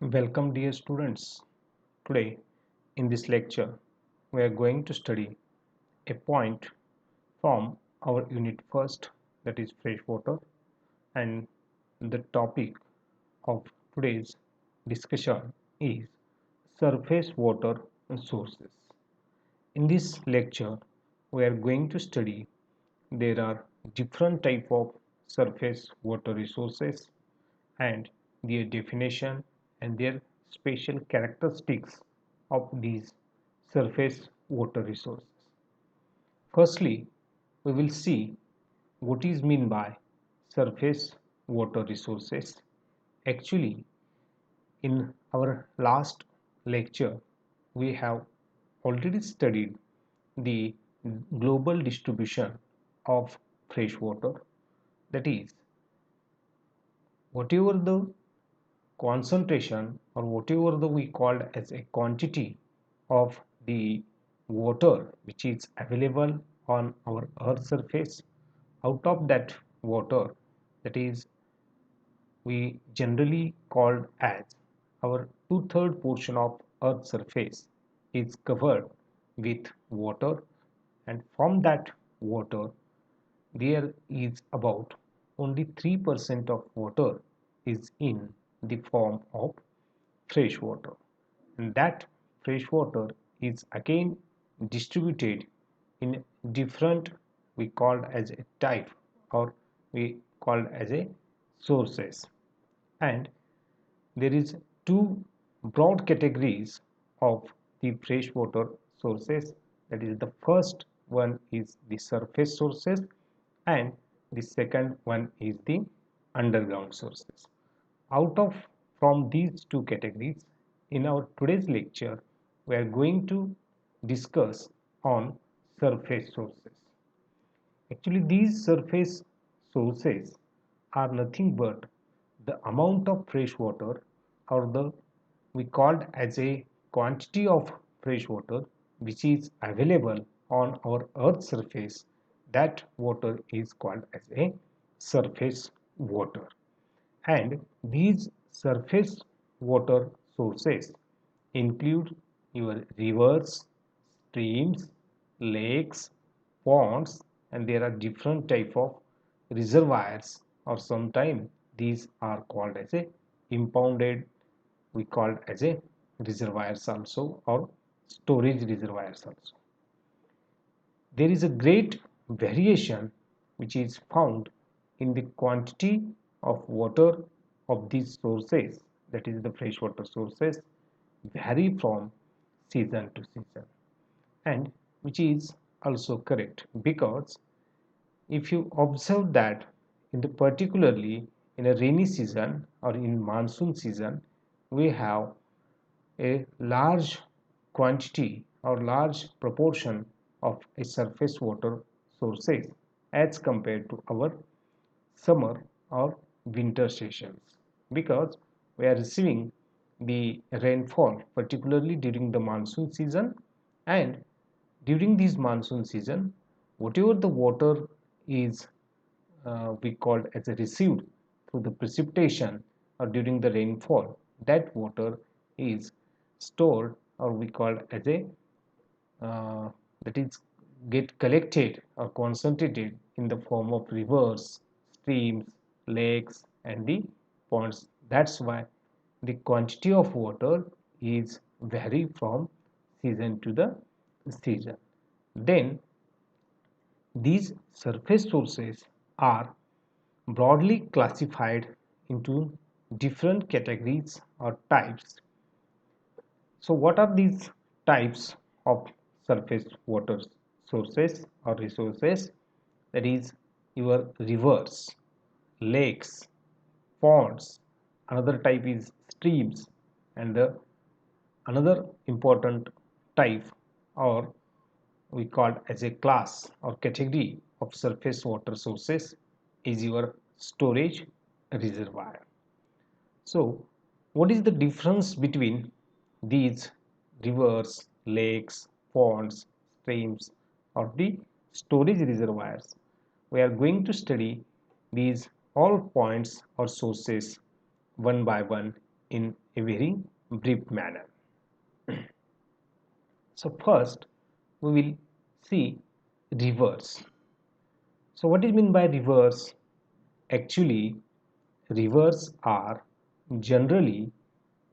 Welcome dear students. Today in this lecture we are going to study a point from our unit first, that is fresh water, and the topic of today's discussion is surface water sources. In this lecture we are going to study there are different type of surface water resources and their definition and their special characteristics of these surface water resources. Firstly, we will see what is meant by surface water resources. Actually, in our last lecture, we have already studied the global distribution of fresh water, that is, whatever the concentration or whatever the we called as a quantity of the water which is available on our earth surface, out of that water, that is we generally called as our two-third portion of earth surface is covered with water, and from that water there is about only 3% of water is in the form of fresh water, and that fresh water is again distributed in different, we called as a type, or we called as a sources. And there is two broad categories of the freshwater sources, that is the first one is the surface sources and the second one is the underground sources. Out of from these two categories, in our today's lecture we are going to discuss on surface sources. Actually, these surface sources are nothing but the amount of fresh water, or the we called as a quantity of fresh water which is available on our earth surface. That water is called as a surface water. And these surface water sources include your rivers, streams, lakes, ponds, and there are different type of reservoirs, or sometimes these are called as a impounded, we call as a reservoirs also, or storage reservoirs also. There is a great variation which is found in the quantity of water of these sources, that is the freshwater sources, vary from season to season, and which is also correct, because if you observe that in the particularly in a rainy season or in monsoon season, we have a large quantity or large proportion of a surface water sources as compared to our summer or winter sessions, because we are receiving the rainfall particularly during the monsoon season, and during this monsoon season whatever the water is we called as a received through the precipitation or during the rainfall, that water is stored, or we call as a that is get collected or concentrated in the form of rivers, streams, lakes, and the ponds. That's why the quantity of water is vary from season to the season. Then these surface sources are broadly classified into different categories or types. So what are these types of surface water sources or resources? That is your rivers, lakes, ponds. Another type is streams, and the another important type, or we call as a class or category of surface water sources, is your storage reservoir. So what is the difference between these rivers, lakes, ponds, streams, or the storage reservoirs? We are going to study these all points or sources one by one in a very brief manner. So first we will see rivers. So what is mean by rivers? Actually, rivers are generally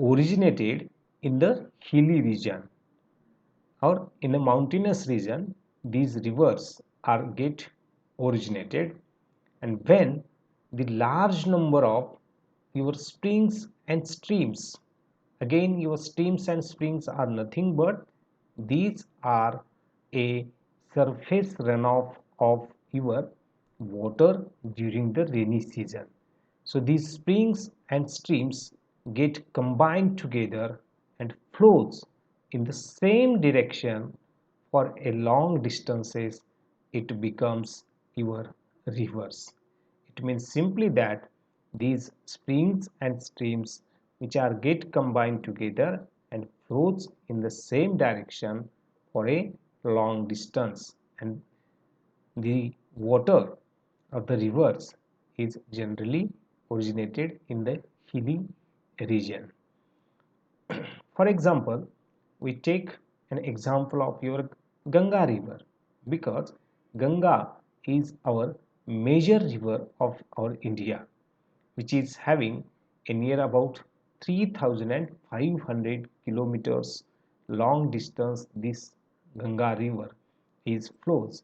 originated in the hilly region or in a mountainous region. These rivers are get originated, and when the large number of your springs and streams, again your streams and springs are nothing but these are a surface runoff of your water during the rainy season. So these springs and streams get combined together and flows in the same direction for a long distances. It becomes your rivers. It means simply that these springs and streams which are get combined together and flows in the same direction for a long distance, and the water of the rivers is generally originated in the hilly region. For example, we take an example of your Ganga river, because Ganga is our major river of our India, which is having a near about 3,500 kilometers long distance. This Ganga river is flows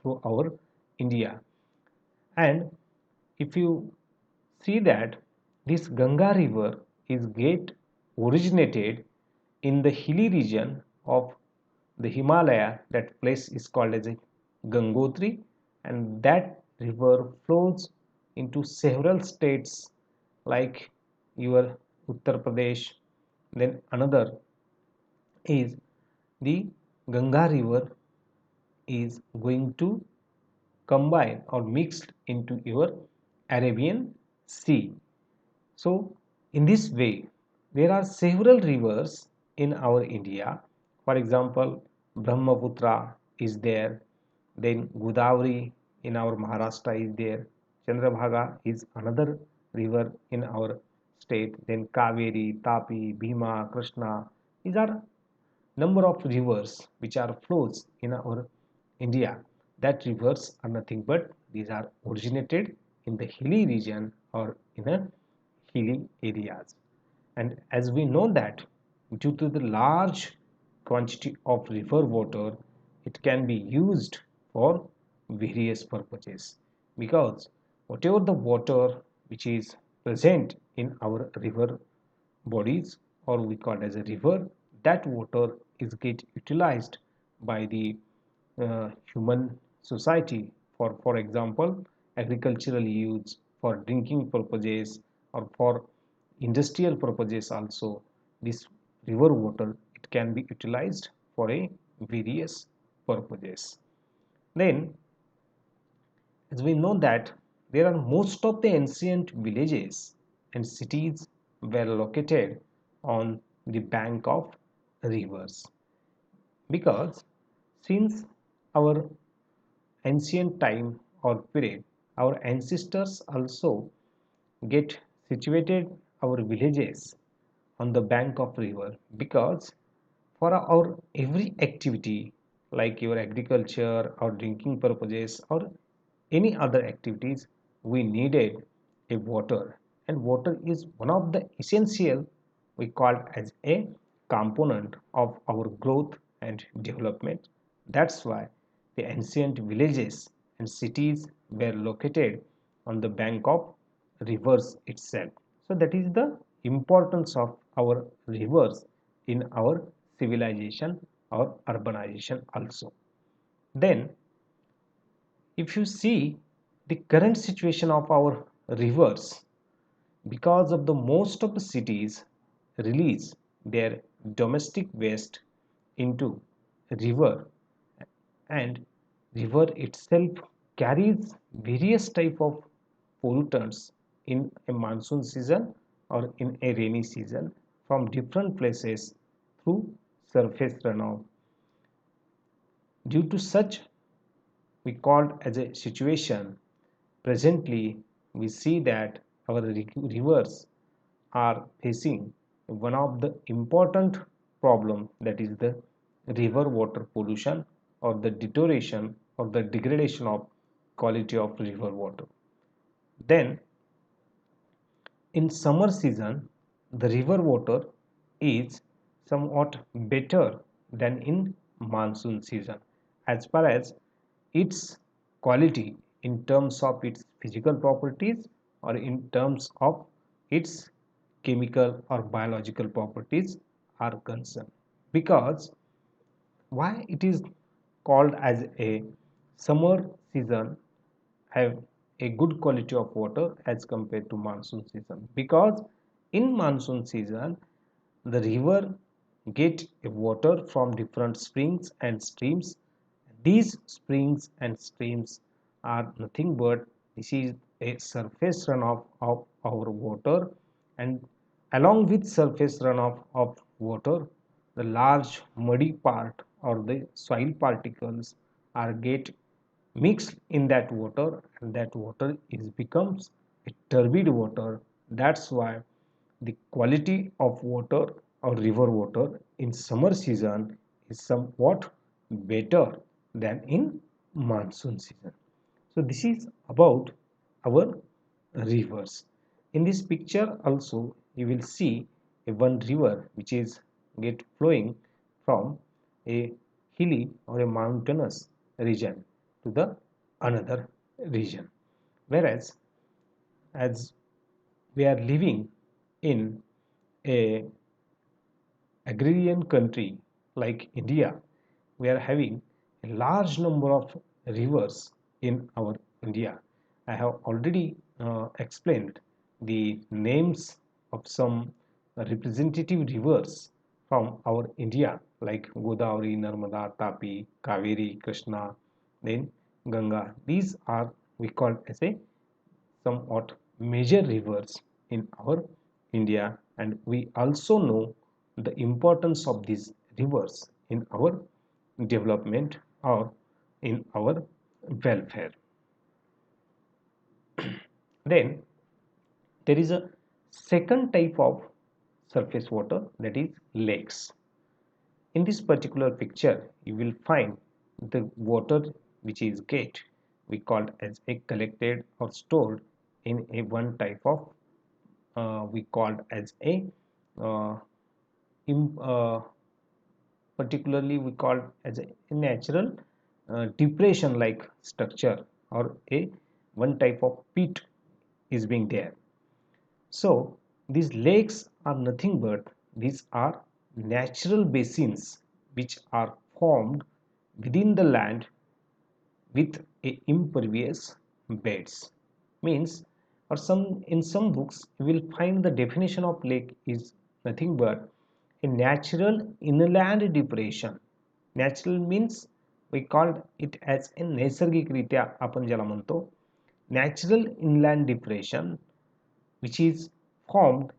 through our India. And if you see that this Ganga river is get originated in the hilly region of the Himalaya. That place is called as a Gangotri, and that river flows into several states like your Uttar Pradesh. Then another is the Ganga river is going to combine or mixed into your Arabian Sea. So in this way, there are several rivers in our India. For example, Brahmaputra is there, then Godavari in our Maharashtra is there, Chandrabhaga is another river in our state, then Kaveri, Tapi, Bhima, Krishna. These are number of rivers which are flows in our India. That rivers are nothing but these are originated in the hilly region or in a hilly areas. And as we know that due to the large quantity of river water, it can be used for various purposes, because whatever the water which is present in our river bodies, or we call as a river, that water is get utilized by the human society for example agricultural use, for drinking purposes, or for industrial purposes also. This river water, it can be utilized for a various purposes. Then as we know that there are most of the ancient villages and cities were located on the bank of rivers, because since our ancient time or period, our ancestors also get situated our villages on the bank of river, because for our every activity like your agriculture or drinking purposes or any other activities, we needed a water, and water is one of the essential, we call as a component of our growth and development. That's why the ancient villages and cities were located on the bank of rivers itself. So that is the importance of our rivers in our civilization or urbanization also. Then if you see the current situation of our rivers, because of the most of the cities release their domestic waste into river, and river itself carries various type of pollutants in a monsoon season or in a rainy season from different places through surface runoff. Due to such, we called as a situation, presently we see that our rivers are facing one of the important problem, that is the river water pollution or the deterioration or the degradation of quality of river water. Then in summer season the river water is somewhat better than in monsoon season as far as its quality in terms of its physical properties or in terms of its chemical or biological properties are concerned. Because why it is called as a summer season have a good quality of water as compared to monsoon season? Because in monsoon season the river get water from different springs and streams. These springs and streams are nothing but this is a surface runoff of our water, and along with surface runoff of water the large muddy part or the soil particles are get mixed in that water, and that water is becomes a turbid water. That's why the quality of water or river water in summer season is somewhat better than in monsoon season. So this is about our rivers. In this picture also you will see a one river which is get flowing from a hilly or a mountainous region to the another region. Whereas as we are living in a agrarian country like India, we are having a large number of rivers in our India. I have already explained the names of some representative rivers from our India like Godavari, Narmada, Tapi, Kaveri, Krishna, then Ganga. These are we call as a somewhat major rivers in our India, and we also know the importance of these rivers in our development or in our welfare. Then there is a second type of surface water, that is lakes. In this particular picture you will find the water which is get we called as a collected or stored in a one type of we called as a uh, particularly we called as a natural depression like structure or a one type of pit is being there. So these lakes are nothing but these are natural basins which are formed within the land with a impervious beds. Means or some in some books you will find the definition of lake is nothing but a natural inland depression. Natural means we called it as a नैसर्गिकरित्या आपण ज्याला म्हणतो natural inland depression which is formed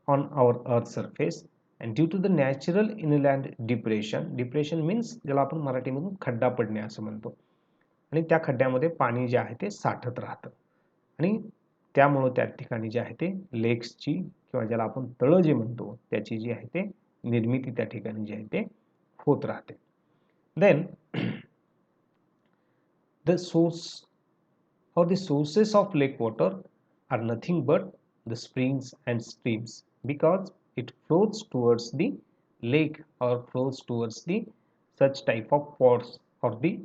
on our earth surface, and due to the natural inland depression means ज्याला आपण मराठीमधून खड्डा पडणे असं म्हणतो, आणि त्या खड्ड्यामध्ये पाणी जे आहे ते साठत राहतं आणि त्यामुळे त्या ठिकाणी जे आहे ते लेक्सची किंवा ज्याला आपण तळं जे म्हणतो त्याची जी आहे ते निर्मिती त्या ठिकाणी जे आहे ते होत राहते. Then the source or the sources of lake water are nothing but the springs and streams, because it flows towards the lake or flows towards the such type of ponds or the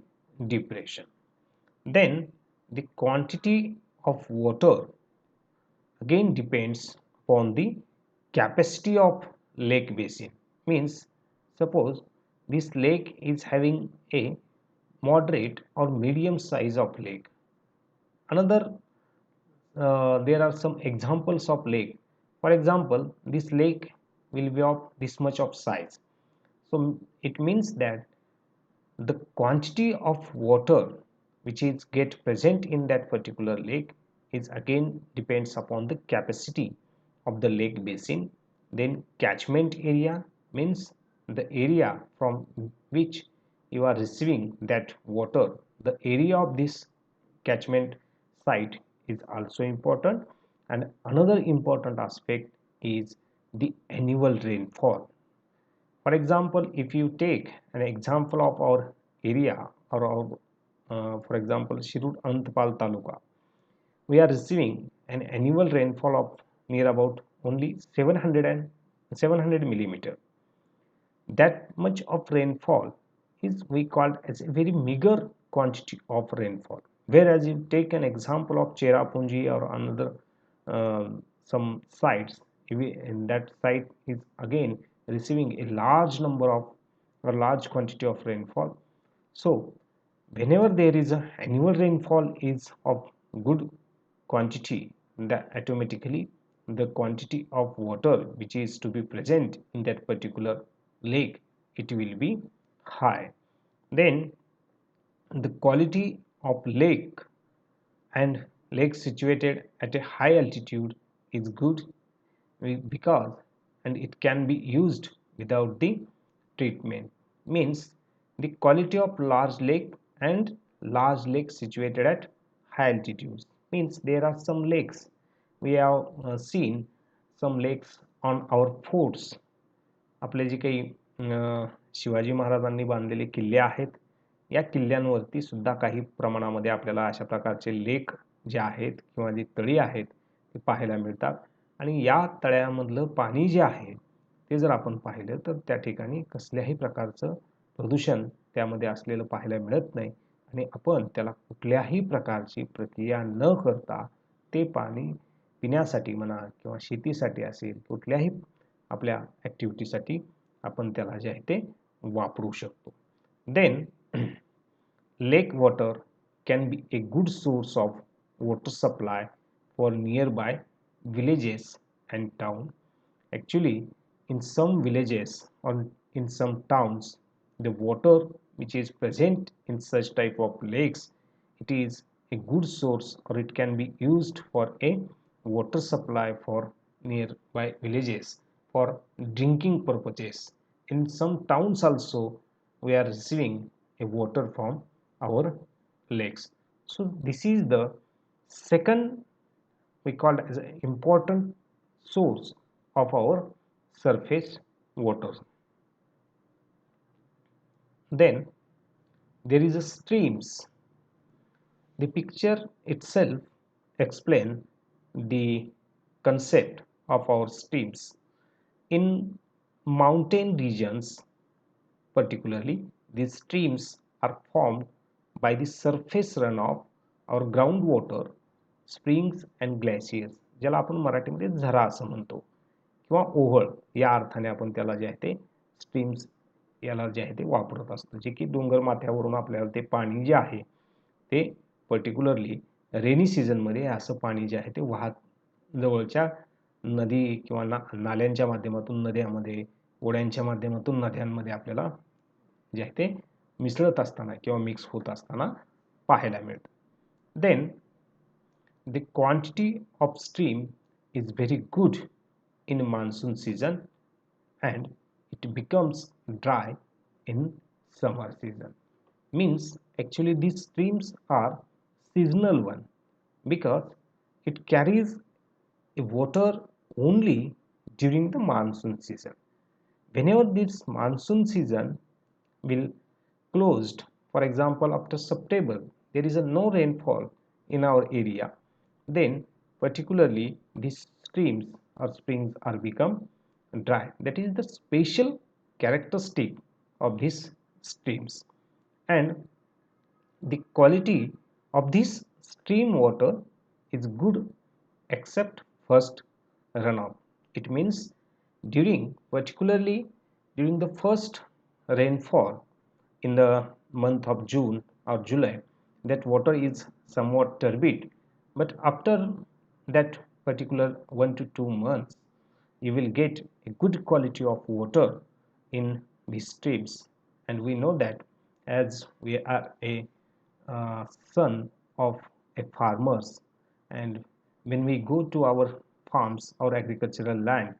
depression. Then the quantity of water again depends upon the capacity of lake basin. Means suppose this lake is having a moderate or medium size of lake. Another there are some examples of lake. For example, this lake will be of this much of size, so it means that the quantity of water which is get present in that particular lake is again depends upon the capacity of the lake basin. Then catchment area means the area from which you are receiving that water, the area of this catchment site is also important. And another important aspect is the annual rainfall. For example, if you take an example of our area or our, for example, Shirur Antpal Taluka, we are receiving an annual rainfall of near about only 700 millimeter. That much of rainfall is we called as a very meager quantity of rainfall. Whereas you take an example of Cherrapunji or another some sites, in that site is again receiving a large number of or large quantity of rainfall. So whenever there is a annual rainfall is of good quantity, that automatically the quantity of water which is to be present in that particular lake, it will be high. Then the quality of lake and lakes situated at a high altitude is good because and it can be used without the treatment. Means the quality of large lake and large lakes situated at high altitudes. Means there are some lakes we have seen some lakes on our forts. आपले जे काही शिवाजी महाराजांनी बांधलेले किल्ले आहेत, या किल्ल्यांवरती सुद्धा काही प्रमाणामध्ये आपल्याला अशा प्रकारचे लेक जे आहेत किंवा जी तळी आहेत ते पाहायला मिळतात. आणि या तळ्यामधलं पाणी जे आहे ते जर आपण पाहिलं तर त्या ठिकाणी कसल्याही प्रकारचं प्रदूषण त्यामध्ये असलेलं पाहायला मिळत नाही आणि आपण त्याला कुठल्याही प्रकारची प्रक्रिया न करता ते पाणी पिण्यासाठी म्हणा किंवा शेतीसाठी असेल कुठल्याही आपल्या ॲक्टिव्हिटीसाठी आपण त्याला जे आहे ते वापरू शकतो. Then lake water can be a good source of water supply for nearby villages and town. Actually, in some villages or in some towns, the water which is present in such type of lakes, it is a good source or it can be used for a water supply for nearby villages for drinking purposes. In some towns also we are receiving a water from our lakes. So this is the second we call as an important source of our surface water. Then there is a streams. The picture itself explain the concept of our streams. In mountain regions particularly, these streams are formed by the surface runoff or groundwater, springs and glaciers, ज्याला आपण मराठीमध्ये झरा असं म्हणतो किंवा ओहळ या अर्थाने आपण त्याला जे आहे ते स्ट्रीम्स याला जे आहे ते वापरत असतो, जे की डोंगर माथ्यावरून आपल्याला ते पाणी जे आहे ते पर्टिक्युलरली रेनी सीझनमध्ये असं पाणी जे आहे ते वाहत जवळच्या नदी किंवा नाल्यांच्या माध्यमातून नद्यामध्ये ओढ्यांच्या माध्यमातून नद्यांमध्ये आपल्याला जे आहे ते मिसळत असताना किंवा मिक्स होत असताना पाहायला मिळतं. Then the quantity of stream is very good in monsoon season and it becomes dry in summer season. Means actually these streams are seasonal one because it carries a water only during the monsoon season. Whenever this monsoon season will closed, for example after September there is a no rainfall in our area, then particularly these streams or springs are become dry. That is the special characteristic of these streams. And the quality of this stream water is good except first runoff. It means particularly during the first rainfall in the month of June or July, that water is somewhat turbid, but after that particular 1 to 2 months you will get a good quality of water in these streams. And we know that as we are a son of a farmers, and when we go to our farms or agricultural land,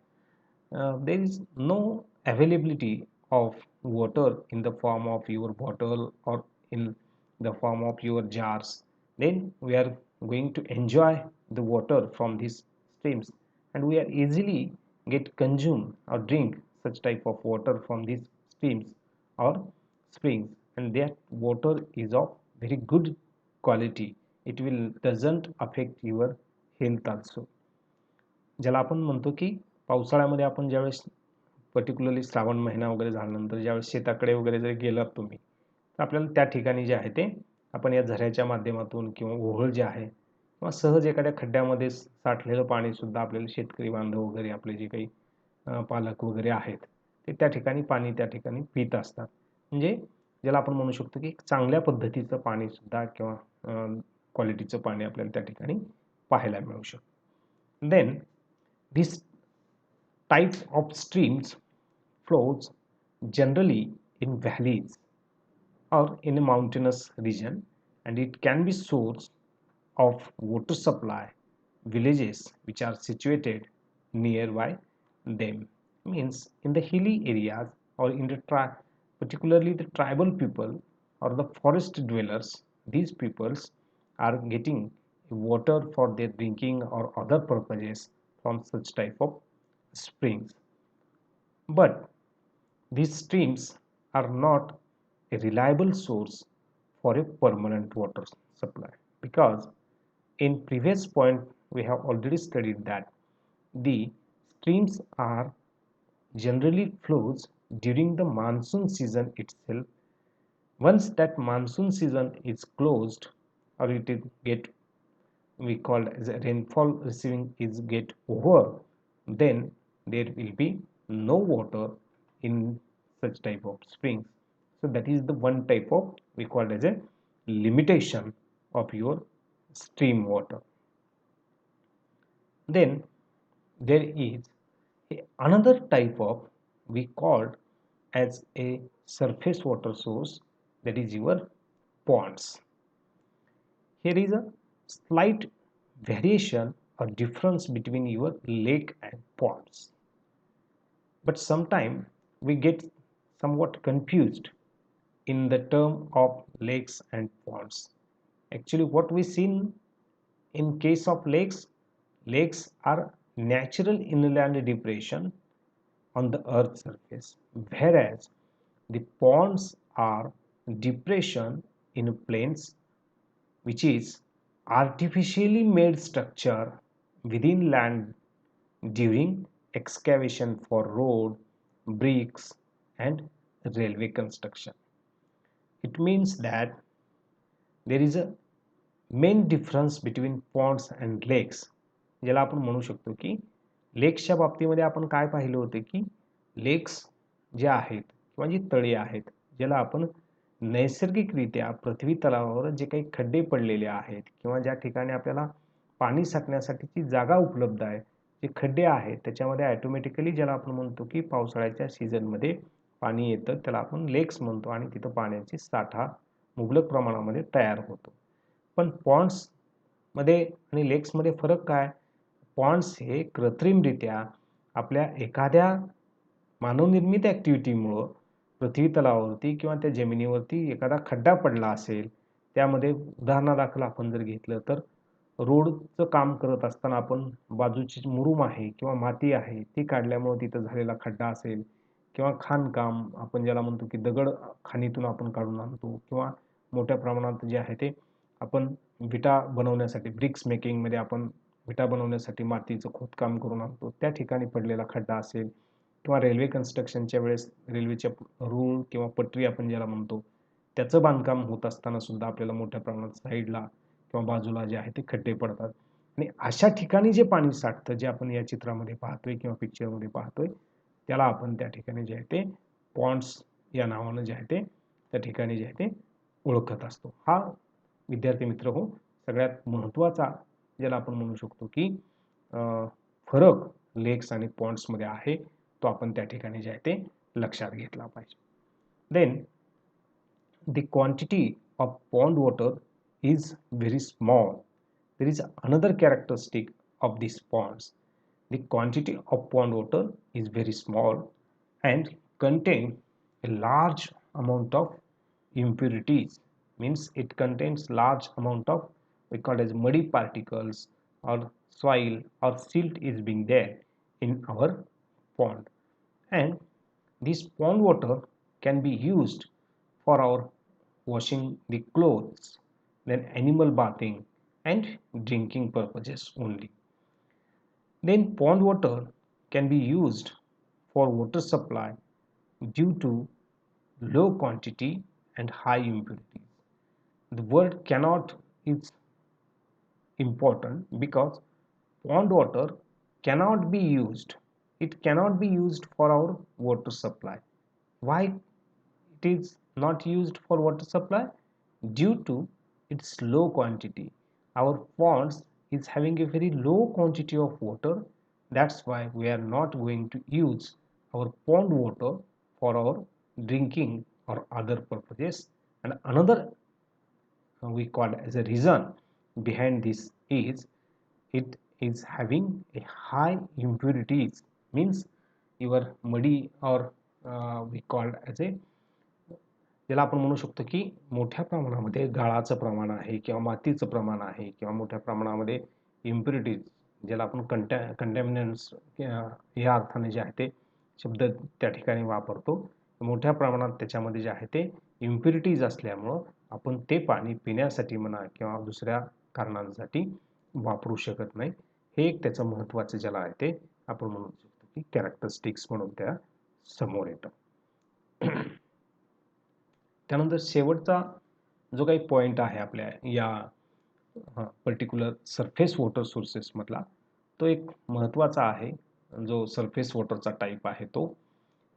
there is no availability of water in the form of your bottle or in the form of your jars. Then we are going to enjoy the water from these streams and we are easily get consume or drink such type of water from these streams or springs, and that water is of very good quality. It will doesn't affect your health also. ज्याला आपण म्हणतो की पावसाळ्यामध्ये आपण ज्यावेळेस particularly Shravan महिना वगैरे झाल्यानंतर ज्यावेळेस शेताकडे वगैरे जर गेलात तुम्ही, तर आपल्याला त्या ठिकाणी जे आहे ते आपण या झऱ्याच्या माध्यमातून किंवा ओहळ जे आहे किंवा सहज एखाद्या खड्ड्यामध्ये साठलेलं पाणी सुद्धा आपल्याला शेतकरी बांधव वगैरे आपले जे काही पालक वगैरे आहेत ते त्या ठिकाणी पाणी त्या ठिकाणी पित असतात. म्हणजे ज्याला आपण म्हणू शकतो की चांगल्या पद्धतीचं पाणी सुद्धा किंवा क्वालिटीचं पाणी आपल्याला त्या ठिकाणी पाहायला मिळू शकतं. Then this type of streams flows generally in valleys or in a mountainous region, and it can be source of water supply villages which are situated nearby them. Means in the hilly areas or in the particularly the tribal people or the forest dwellers, these peoples are getting water for their drinking or other purposes from such type of springs. But these streams are not a reliable source for a permanent water supply, because in previous point we have already studied that the streams are generally flows during the monsoon season itself. Once that monsoon season is closed or it is get we call as a rainfall receiving is get over, then there will be no water in such type of springs. So that is the one type of we call as a limitation of your stream water. Then there is another type of we called as a surface water source, that is your ponds. Here is a slight variation or difference between your lake and ponds. But sometimes we get somewhat confused in the term of lakes and ponds. Actually, what we see in case of lakes, lakes are natural inland depression on the earth's surface, whereas the ponds are depression in plains, which is artificially made structure within land during excavation for road, bricks, and railway construction. It means that there is a main difference between ponds and lakes, ज्याला आपण म्हणू शकतो की लेक्सच्या बाबतीमध्ये आपण काय पाहिलं होतं की लेक्स जे आहेत किंवा जी तळी आहेत ज्याला आपण नैसर्गिकरित्या पृथ्वी तलावावर जे काही खड्डे पडलेले आहेत किंवा ज्या ठिकाणी आपल्याला पाणी साठण्यासाठीची जागा उपलब्ध आहे, जे खड्डे आहेत त्याच्यामध्ये ॲटोमॅटिकली ज्याला आपण म्हणतो की पावसाळ्याच्या सीझनमध्ये पाणी येतं त्याला आपण लेक्स म्हणतो आणि तिथं पाण्याची साठा मुबलक प्रमाणामध्ये तयार होतो. पण पॉन्ड्स मध्ये आणि लेक्समध्ये फरक काय? पॉन्ड्स हे कृत्रिमरित्या आपल्या एखाद्या मानवनिर्मित ॲक्टिव्हिटीमुळं पृथ्वी तलावावरती किंवा त्या जमिनीवरती एखादा खड्डा पडला असेल, त्यामध्ये उदाहरणादाखल आपण जर घेतलं तर रोडचं काम करत असताना आपण बाजूची मुरूम आहे किंवा माती आहे ती काढल्यामुळे तिथं झालेला खड्डा असेल, किंवा खाणकाम आपण ज्याला म्हणतो की दगड खाणीतून आपण काढून आणतो, किंवा मोठ्या प्रमाणात जे आहे ते आपण विटा बनवण्यासाठी ब्रिक्स मेकिंगमध्ये आपण विटा बनवण्यासाठी मातीचं खोदकाम करून आणतो, त्या ठिकाणी पडलेला खड्डा असेल, किंवा रेल्वे कन्स्ट्रक्शनच्या वेळेस रेल्वेच्या रूळ किंवा पटरी आपण ज्याला म्हणतो त्याचं बांधकाम होत असताना सुद्धा आपल्याला मोठ्या प्रमाणात साईडला किंवा बाजूला जे आहे ते खड्डे पडतात. आणि अशा ठिकाणी जे पाणी साठतं जे आपण या चित्रामध्ये पाहतोय किंवा पिक्चरमध्ये पाहतोय त्याला आपण त्या ठिकाणी जे आहे ते पॉन्ड्स या नावानं जे आहे ते त्या ठिकाणी जे आहे ते ओळखत असतो. हा विद्यार्थी मित्र हो सगळ्यात महत्त्वाचा ज्याला आपण म्हणू शकतो की फरक लेक्स आणि पॉन्ड्समध्ये आहे तो आपण त्या ठिकाणी जे आहे ते लक्षात घेतला पाहिजे. Then the quantity of pond water is very small. There is another characteristic of these ponds. The quantity of pond water is very small and contain a large amount of impurities. Means it contains large amount of we call as muddy particles or soil or silt is being there in our pond, and this pond water can be used for our washing the clothes, then animal bathing and drinking purposes only. Then pond water can be used for water supply due to low quantity and high impurities. The word cannot is important because pond water cannot be used. It cannot be used for our water supply. Why it is not used for water supply? Due to its low quantity. Our ponds is having a very low quantity of water. That's why we are not going to use our pond water for our drinking or other purposes. And another we call as a reason behind this is it is having a high impurities, means your muddy or we call as a ज्याला आपण म्हणू शकतो की मोठ्या प्रमाणामध्ये गाळाचं प्रमाण आहे किंवा मातीचं प्रमाण आहे किंवा मोठ्या प्रमाणामध्ये इम्प्युरिटीज ज्याला आपण कंटॅमिनंट्स या अर्थाने जे आहे ते शब्द त्या ठिकाणी वापरतो मोठ्या प्रमाणात त्याच्यामध्ये जे आहे ते इम्प्युरिटीज असल्यामुळं आपण ते पाणी पिण्यासाठी म्हणा किंवा दुसऱ्या कारणांसाठी वापरू शकत नाही. हे एक त्याचं महत्त्वाचं ज्याला आहे ते आपण म्हणू शकतो की कॅरेक्टरिस्टिक्स म्हणून त्या समोर येतं. त्यानंतर शेवटचा जो काही पॉईंट आहे आपल्या या पर्टिक्युलर सरफेस वॉटर सोर्सेस मधला तो एक महत्त्वाचा आहे. जो सरफेस वॉटरचा टाईप आहे तो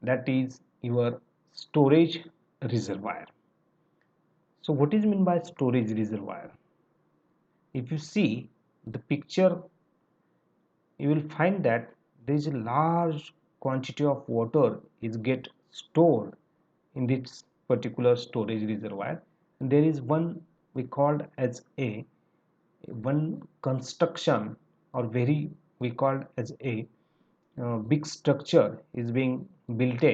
that is your storage reservoir. So what is mean by storage reservoir? If you see the picture, you will find that there is a large quantity of water is get stored in this particular storage reservoir. And there is one we called as a one construction or very we called as a big structure is being built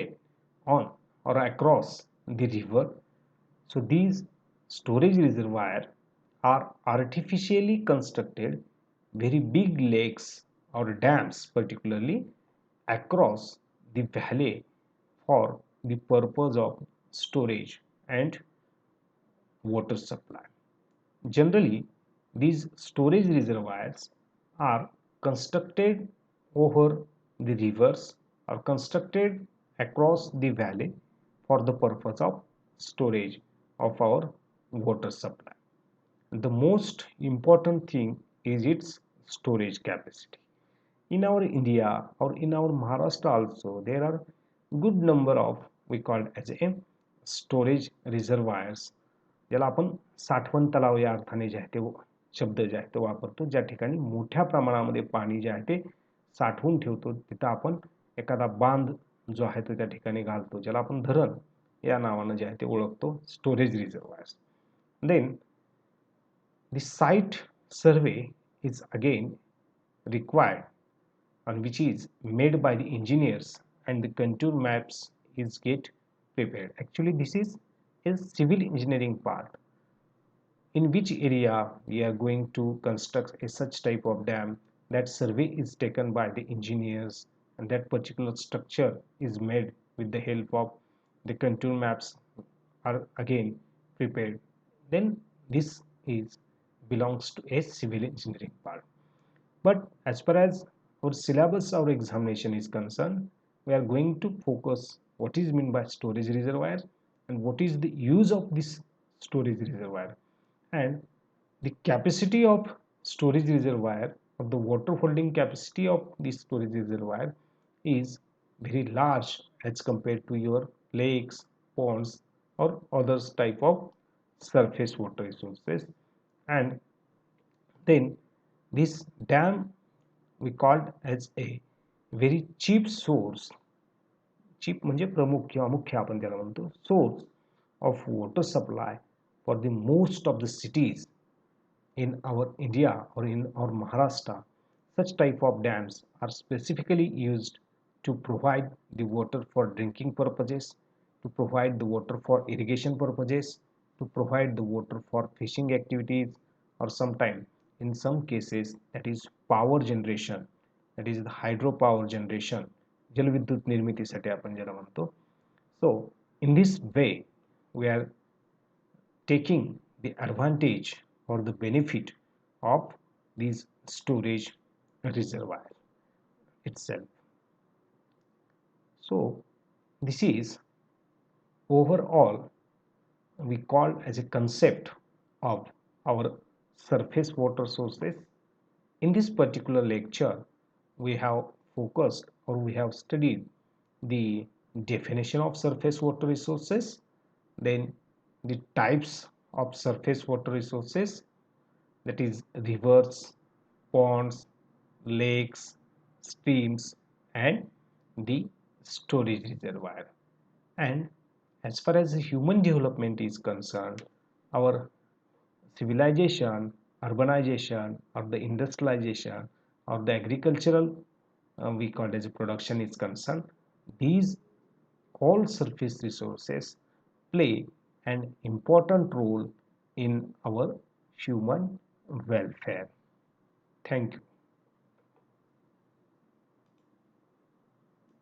on or across the river. So these storage reservoirs are artificially constructed very big lakes or dams particularly across the valley for the purpose of storage and water supply. Generally, these storage reservoirs are constructed over the rivers or constructed across the valley for the purpose of storage of our water supply. The most important thing is its storage capacity. In our India or in our Maharashtra also, there are good number of we call as a storage reservoirs, ज्याला आपण साठवण तलाव या अर्थाने जे आहे ते शब्द जे आहे तो वापरतो, ज्या ठिकाणी मोठ्या प्रमाणामध्ये पाणी जे आहे ते साठवून ठेवतो. तिथं आपण एखादा बांध जो आहे तो त्या ठिकाणी घालतो, ज्याला आपण धरण या नावाने जे आहे ते ओळखतो, storage reservoirs. Then the site survey is again required and which is made by the engineers and the contour maps is get prepared. Actually this is a civil engineering part in which area we are going to construct a such type of dam. That survey is taken by the engineers and that particular structure is made with the help of the contour maps are again prepared. Then this is belongs to a civil engineering part. But as far as our syllabus or examination is concerned, we are going to focus what is meant by storage reservoir and what is the use of this storage reservoir, and the capacity of storage reservoir or the water holding capacity of this storage reservoir is very large as compared to your lakes, ponds or others type of surface water resources. And then this dam we called as a very cheap source, cheap म्हणजे प्रमुख किंवा मुख्य आपण त्याला म्हणतो, source of water supply for the most of the cities in our India or in our Maharashtra. Such type of dams are specifically used to provide the water for drinking purposes, to provide the water for irrigation purposes, to provide the water for fishing activities, or sometime in some cases that is power generation, that is the hydropower generation जलविद्युत निर्मितीसाठी आपण ज्याला म्हणतो. So in this way we are taking the advantage or the benefit of these storage reservoir itself. So this is overall we call as a concept of our surface water sources. In this particular lecture we have focused or we have studied the definition of surface water resources, then the types of surface water resources, that is rivers, ponds, lakes, streams, and the storage reservoir. And as far as human development is concerned, our civilization, urbanization, or the industrialization, or the agricultural we call it as a production is concerned, these all surface resources play an important role in our human welfare. Thank you.